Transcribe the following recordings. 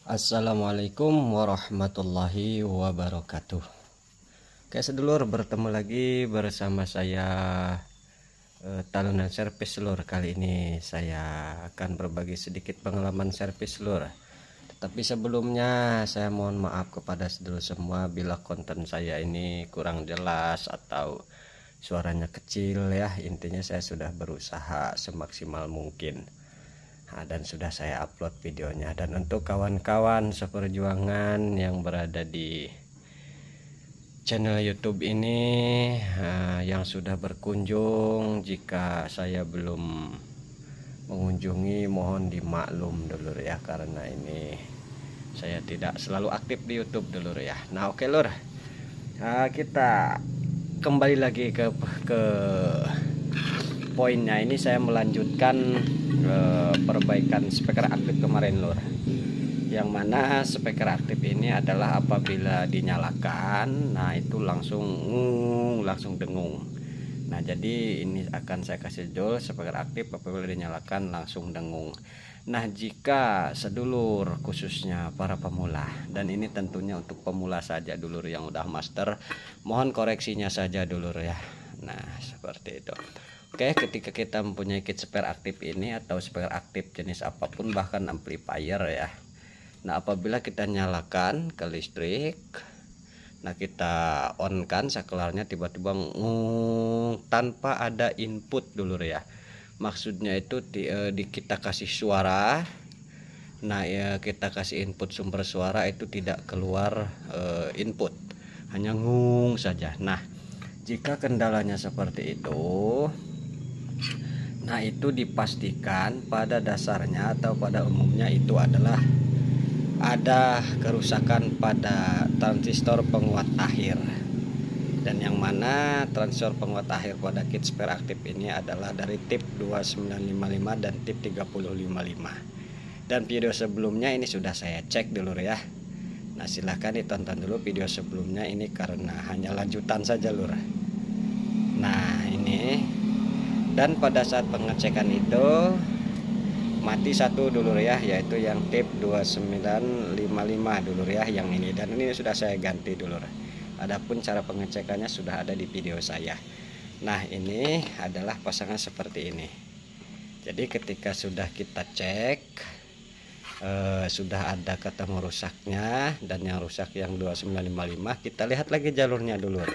Assalamualaikum warahmatullahi wabarakatuh. Oke sedulur, bertemu lagi bersama saya Talunan Servis Lur. Kali ini saya akan berbagi sedikit pengalaman servis Lur. Tetapi sebelumnya saya mohon maaf kepada sedulur semua bila konten saya ini kurang jelas atau suaranya kecil ya. Intinya saya sudah berusaha semaksimal mungkin. Dan sudah saya upload videonya. Dan untuk kawan-kawan seperjuangan yang berada di channel YouTube ini yang sudah berkunjung, jika saya belum mengunjungi mohon dimaklum dulur ya, karena ini saya tidak selalu aktif di YouTube dulur ya. Nah oke lur, kita kembali lagi ke poinnya. Ini saya melanjutkan perbaikan speaker aktif kemarin lur, yang mana speaker aktif ini adalah apabila dinyalakan nah itu langsung dengung. Nah jadi ini akan saya kasih judul speaker aktif apabila dinyalakan langsung dengung. Nah jika sedulur khususnya para pemula, dan ini tentunya untuk pemula saja dulur, yang udah master mohon koreksinya saja dulur ya. Nah seperti itu. Oke, ketika kita mempunyai kit spare aktif ini atau spare aktif jenis apapun, bahkan amplifier ya. Nah apabila kita nyalakan ke listrik, nah kita on kan saklarnya, tiba-tiba tanpa ada input dulur ya. Maksudnya itu kita kasih suara. Nah ya, kita kasih input sumber suara itu tidak keluar input, hanya ngung saja. Nah jika kendalanya seperti itu, nah itu dipastikan pada dasarnya atau pada umumnya itu adalah ada kerusakan pada transistor penguat akhir. Dan yang mana transistor penguat akhir pada kit spare aktif ini adalah dari tip 2955 dan tip 3055. Dan video sebelumnya ini sudah saya cek dulu ya. Nah silahkan ditonton dulu video sebelumnya ini karena hanya lanjutan saja lur. Nah ini, dan pada saat pengecekan itu mati satu dulur ya, yaitu yang tip 2955 dulur ya, yang ini. Dan ini sudah saya ganti dulur. Adapun cara pengecekannya sudah ada di video saya. Nah ini adalah pasangan seperti ini. Jadi ketika sudah kita cek sudah ada ketemu rusaknya, dan yang rusak yang 2955, kita lihat lagi jalurnya dulur.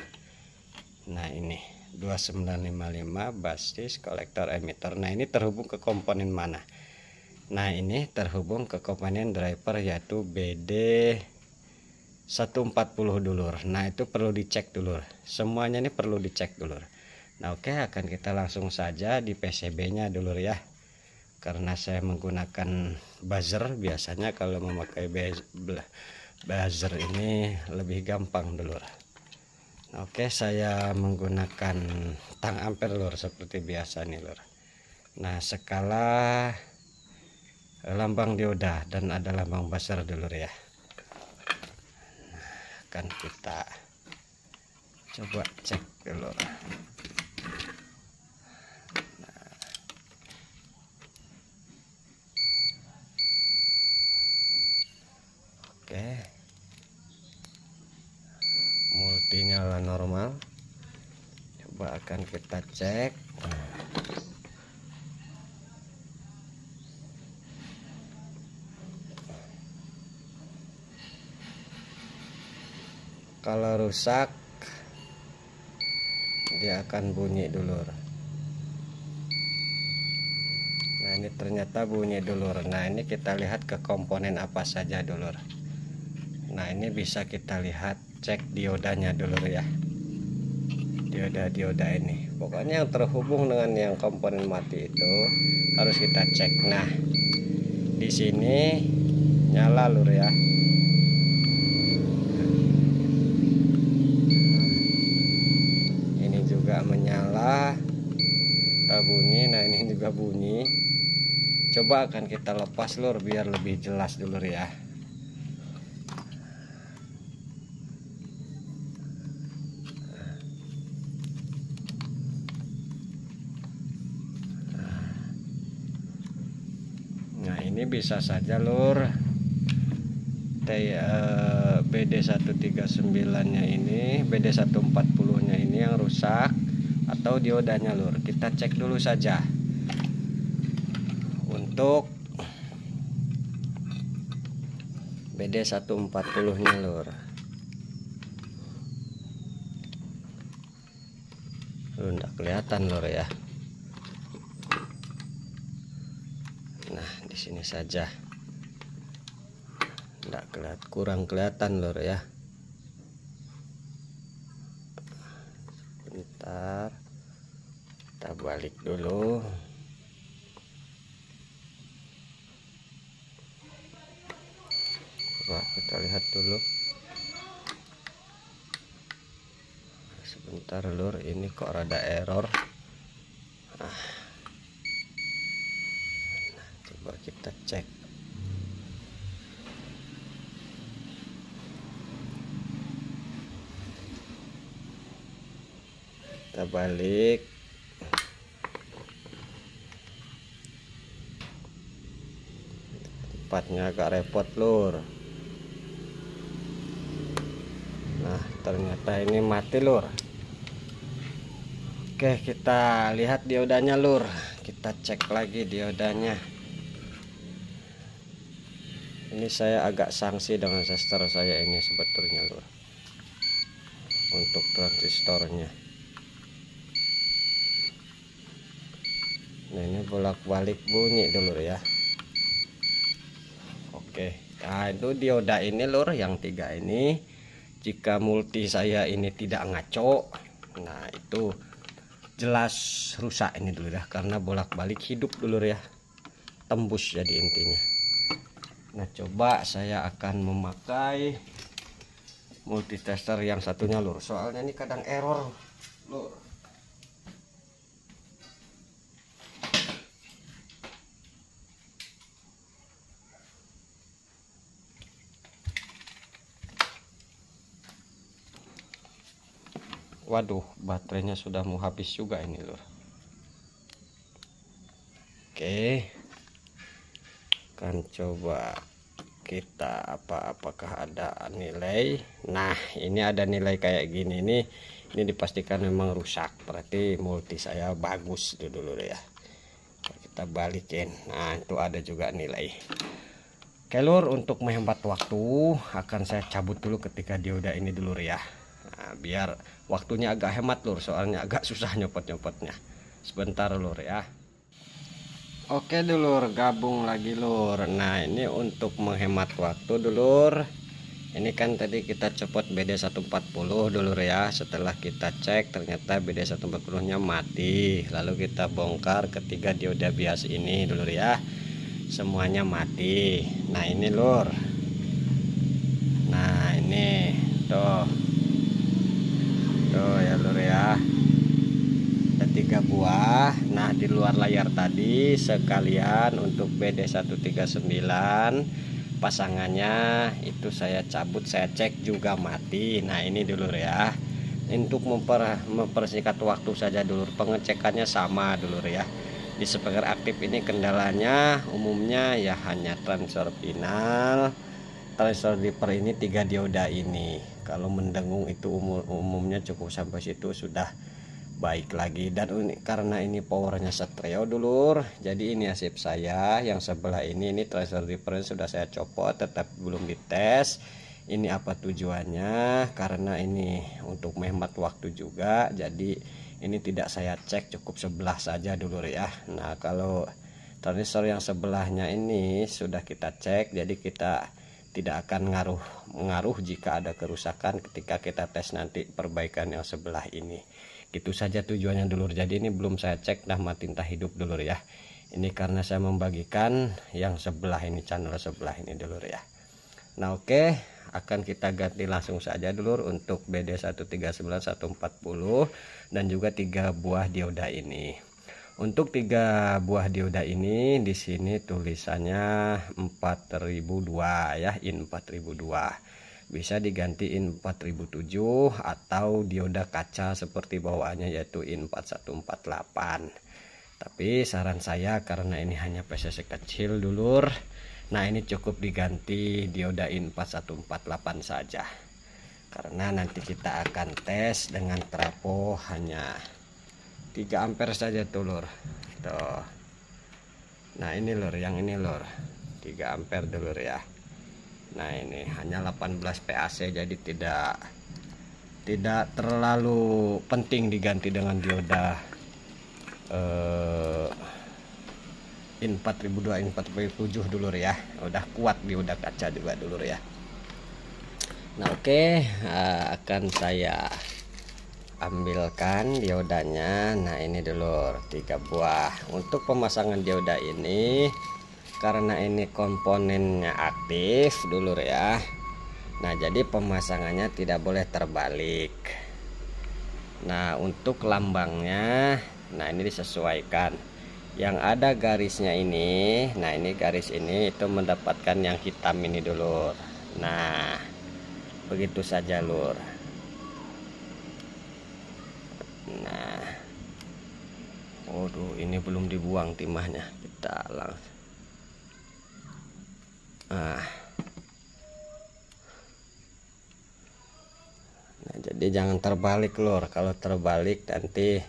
Nah ini 2955 basis kolektor emitter. Nah ini terhubung ke komponen mana? Nah ini terhubung ke komponen driver yaitu BD 140 dulur. Nah itu perlu dicek dulur. Semuanya ini perlu dicek dulur. Nah oke, akan kita langsung saja di PCB nya dulur ya. Karena saya menggunakan buzzer, biasanya kalau memakai buzzer ini lebih gampang dulur. Oke, saya menggunakan tang ampere lur seperti biasa nih lur. Nah skala lambang dioda dan ada lambang buzzer dulur ya. Nah, akan kita coba cek dulu. Nah, oke, multi nyala normal. Coba akan kita cek. Kalau rusak dia akan bunyi dulur. Nah ini ternyata bunyi dulur. Nah ini kita lihat ke komponen apa saja dulur. Nah ini bisa kita lihat, cek diodanya dulur ya. Dioda ini pokoknya yang terhubung dengan yang komponen mati itu harus kita cek. Nah di sini nyala lur ya. Ini juga menyala, bunyi. Nah ini juga bunyi. Coba akan kita lepas lur biar lebih jelas dulur ya. Nah ini bisa saja lur BD139 nya ini, BD140 nya ini yang rusak atau diodanya lur. Kita cek dulu saja untuk BD140 nya lur. Enggak kelihatan lur ya. Nah, di sini saja. Kurang kelihatan lur ya. Bentar, kita balik dulu. Coba kita lihat dulu. Sebentar lur, ini kok rada error. Nah, coba kita cek. Kita balik. Tempatnya agak repot lur. Nah, ternyata ini mati lur. Oke, kita lihat diodanya lur. Kita cek lagi diodanya. Ini saya agak sangsi dengan tester saya ini sebetulnya lur, untuk transistornya. Nah, ini bolak-balik bunyi dulu ya. Oke, nah itu dioda ini lur, yang 3 ini. Jika multi saya ini tidak ngaco, nah itu jelas rusak ini dulu ya, karena bolak-balik hidup dulu ya, tembus jadi intinya. Nah, coba saya akan memakai multitester yang satunya lur, soalnya ini kadang error lur. Waduh, baterainya sudah mau habis juga ini lur. Oke, kan coba kita apakah ada nilai. Nah, ini ada nilai kayak gini nih. Ini dipastikan memang rusak, berarti multi saya bagus dulu ya. Kita balikin. Nah, itu ada juga nilai. Oke lur, untuk menghemat waktu akan saya cabut dulu ketika dioda ini dulu ya. Nah, biar waktunya agak hemat lur, soalnya agak susah nyopot-nyopotnya. Sebentar lur ya. Oke dulur, gabung lagi lur. Nah, ini untuk menghemat waktu dulur. Ini kan tadi kita copot BD140 dulur ya. Setelah kita cek ternyata BD140 nya mati. Lalu kita bongkar ketiga dioda bias ini dulur ya. Semuanya mati. Nah, ini lur. Nah, ini tuh ya lur ya, ada 3 buah. Nah, di luar layar tadi sekalian untuk BD139 pasangannya itu saya cabut, saya cek juga mati. Nah, ini dulur ya, untuk mempersingkat waktu saja dulur, pengecekannya sama dulur ya. Di speaker aktif ini kendalanya umumnya ya hanya transfer final, transfer diper ini 3 dioda ini. Kalau mendengung itu umumnya cukup sampai situ sudah baik lagi. Dan karena ini powernya stereo dulur, jadi ini asip saya yang sebelah ini transfer difference sudah saya copot, tetap belum dites. Ini apa tujuannya? Karena ini untuk menghemat waktu juga, jadi ini tidak saya cek, cukup sebelah saja dulur ya. Nah, kalau transistor yang sebelahnya ini sudah kita cek, jadi kita tidak akan mengaruh jika ada kerusakan ketika kita tes nanti perbaikan yang sebelah ini. Gitu saja tujuannya dulur. Jadi ini belum saya cek dah mati entah hidup dulur ya. Ini karena saya membagikan yang sebelah ini, channel sebelah ini dulur ya. Nah, oke, akan kita ganti langsung saja dulur untuk BD139 140 dan juga 3 buah dioda ini. Untuk 3 buah dioda ini di sini tulisannya 4002 ya, in 4002. Bisa diganti in 4007 atau dioda kaca seperti bawaannya yaitu in 4148. Tapi saran saya karena ini hanya PCC kecil dulur, Nah ini cukup diganti dioda in 4148 saja, karena nanti kita akan tes dengan trafo hanya 3 ampere saja tuh lur. Tuh. Nah ini lur, yang ini lur 3 ampere dulu ya. Nah ini hanya 18 PAC, jadi tidak terlalu penting diganti dengan dioda in 4002 in 4007 dulu ya. Udah kuat dioda kaca juga dulu ya. Nah oke, akan saya ambilkan diodanya. Nah ini dulu 3 buah. Untuk pemasangan dioda ini, karena ini komponennya aktif dulu ya, nah jadi pemasangannya tidak boleh terbalik. Nah untuk lambangnya, nah ini disesuaikan yang ada garisnya ini. Nah ini garis ini itu mendapatkan yang hitam ini dulu. Nah begitu saja lur. Nah waduh, ini belum dibuang timahnya, kita langsung nah jadi jangan terbalik lur. Kalau terbalik nanti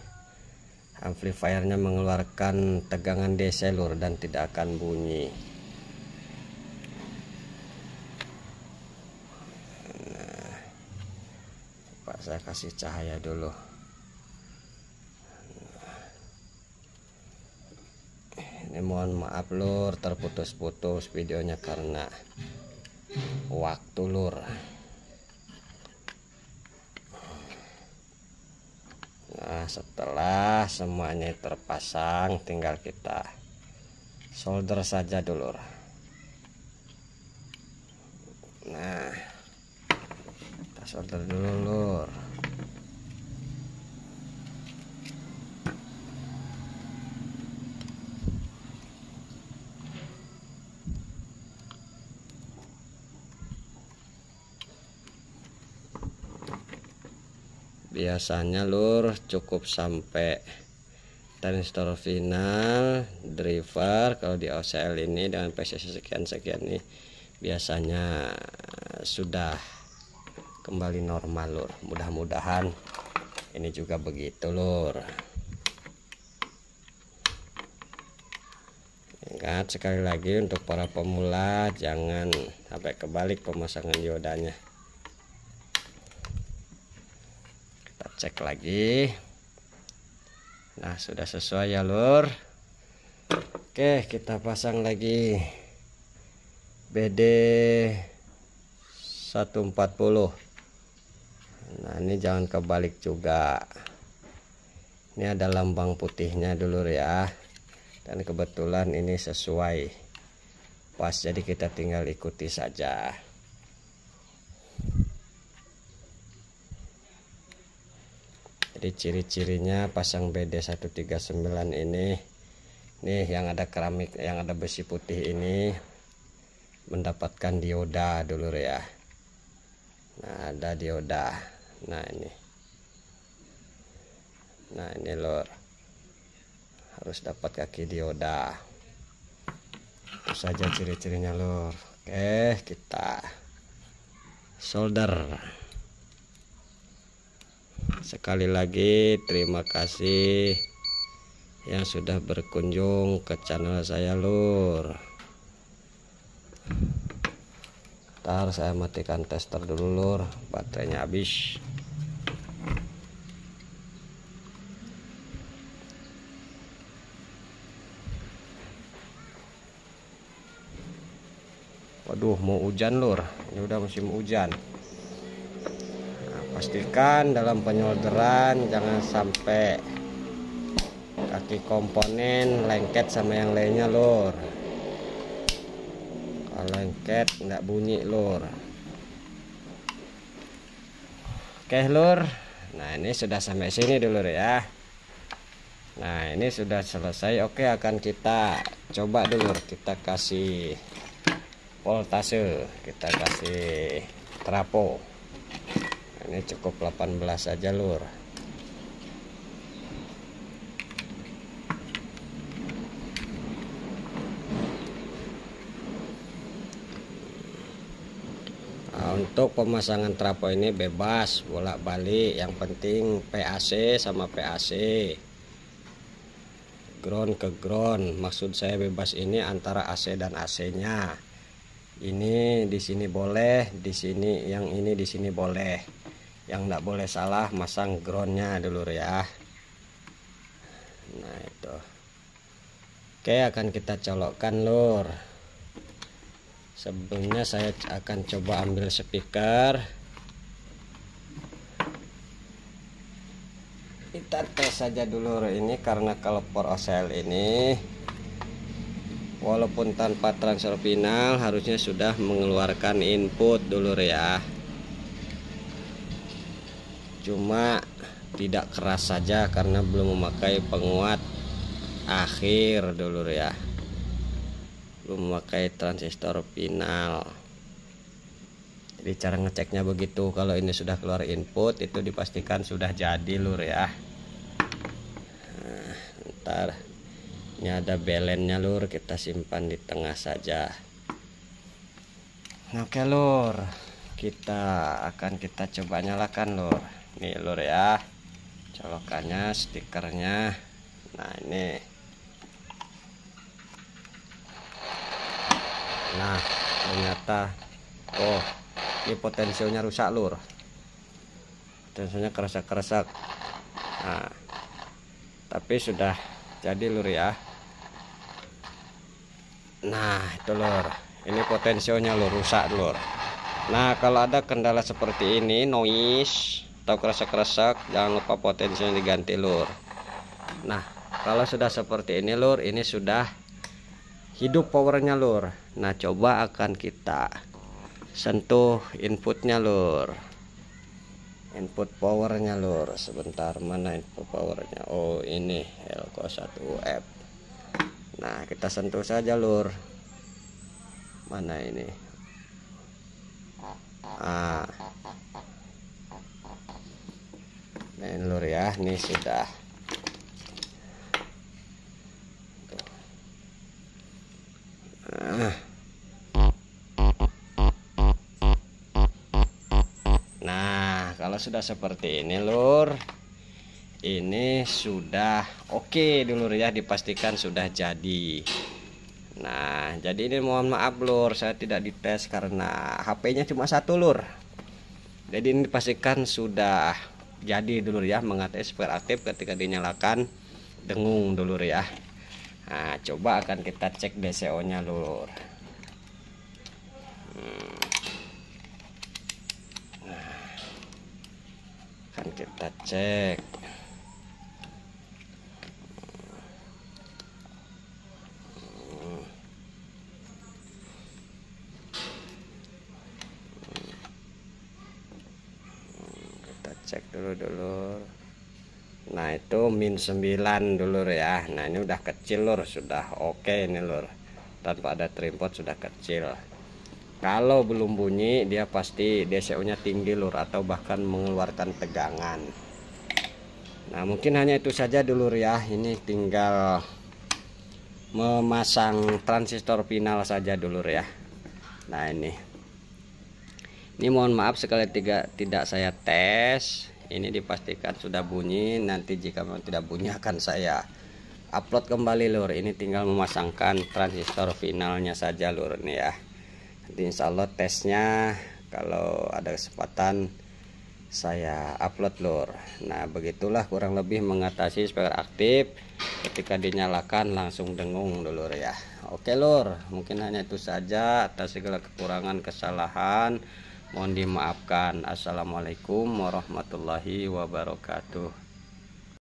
amplifiernya mengeluarkan tegangan DC lur dan tidak akan bunyi. Nah, coba saya kasih cahaya dulu. Ini mohon maaf lur, terputus-putus videonya karena waktu lur. Nah setelah semuanya terpasang, tinggal kita solder saja dulu. Nah kita solder dulu lur. Biasanya lur cukup sampai transistor final driver. Kalau di OCL ini dengan PCC sekian-sekian ini biasanya sudah kembali normal lur. Mudah-mudahan ini juga begitu lur. Ingat sekali lagi untuk para pemula, jangan sampai kebalik pemasangan diodanya. Cek lagi. Nah sudah sesuai ya lur. Oke, kita pasang lagi BD 140. Nah ini jangan kebalik juga. Ini ada lambang putihnya dulu ya, dan kebetulan ini sesuai pas, jadi kita tinggal ikuti saja. Jadi ciri-cirinya pasang BD 139 ini, nih yang ada keramik, yang ada besi putih ini mendapatkan dioda dulu ya. Nah ada dioda. Nah ini lor, harus dapat kaki dioda. Itu saja ciri-cirinya lor. Oke, kita solder. Sekali lagi terima kasih yang sudah berkunjung ke channel saya lur. Ntar saya matikan tester dulu lur, baterainya habis. Waduh mau hujan lur, ini udah musim hujan. Pastikan dalam penyolderan jangan sampai kaki komponen lengket sama yang lainnya lur. Kalau lengket nggak bunyi lur. Oke lur, nah ini sudah sampai sini dulu ya. Nah ini sudah selesai. Oke, akan kita coba dulu, kita kasih voltase, kita kasih trafo. Ini cukup 18 saja lur. Untuk pemasangan trafo ini bebas bolak-balik, yang penting PAC sama PAC, ground ke ground. Maksud saya bebas ini antara AC dan AC-nya. Ini di sini boleh, di sini yang ini di sini boleh. Yang enggak boleh salah masang groundnya dulu ya. Nah itu. Oke, akan kita colokkan lur. Sebelumnya saya akan coba ambil speaker. Kita tes saja dulu ini, karena kalau power OCL ini walaupun tanpa transfer final harusnya sudah mengeluarkan input dulu ya. Cuma tidak keras saja karena belum memakai penguat akhir dulu ya. Belum memakai transistor final. Jadi cara ngeceknya begitu. Kalau ini sudah keluar input itu dipastikan sudah jadi lur ya. Nah, ntar ini ada belennya lur, kita simpan di tengah saja. Oke lur, kita coba nyalakan lur. Nih lur ya, colokannya, stikernya. Nah ini. Nah ternyata ini potensialnya rusak lur, potensialnya keresak-keresak. Nah tapi sudah jadi lur ya. Nah itu lur, ini potensialnya lur, rusak lur. Nah kalau ada kendala seperti ini, noise atau keresak-keresak, jangan lupa potensinya diganti lur. Nah kalau sudah seperti ini lur, ini sudah hidup powernya lur. Nah coba akan kita sentuh inputnya lur, input powernya lur. Sebentar, mana input powernya? Oh ini Elco 1UF. Nah kita sentuh saja lur. Mana ini? Ini lur ya, ini sudah. Nah kalau sudah seperti ini lur, ini sudah oke dulu ya, dipastikan sudah jadi. Nah jadi ini mohon maaf lur, saya tidak dites karena HP-nya cuma satu lur. Jadi ini dipastikan sudah jadi dulu ya, mengatai speaker aktif. Ketika dinyalakan dengung dulu ya. Nah coba akan kita cek DCO nya lur. Nah, akan kita cek. Kita cek dulu. Nah itu min 9 dulu ya. Nah ini udah kecil lur, sudah oke ini lur, tanpa ada trimpot sudah kecil. Kalau belum bunyi dia pasti DCO nya tinggi lur, atau bahkan mengeluarkan tegangan. Nah mungkin hanya itu saja dulu ya. Ini tinggal memasang transistor final saja dulu ya. Nah ini mohon maaf sekali tidak saya tes. Ini dipastikan sudah bunyi. Nanti jika memang tidak bunyi akan saya upload kembali lur. Ini tinggal memasangkan transistor finalnya saja lur nih ya. Nanti insya Allah tesnya kalau ada kesempatan saya upload lur. Nah begitulah kurang lebih mengatasi speaker aktif. Ketika dinyalakan langsung dengung dulu ya. Oke lur, mungkin hanya itu saja. Atas segala kekurangan kesalahan mohon dimaafkan. Assalamualaikum warahmatullahi wabarakatuh.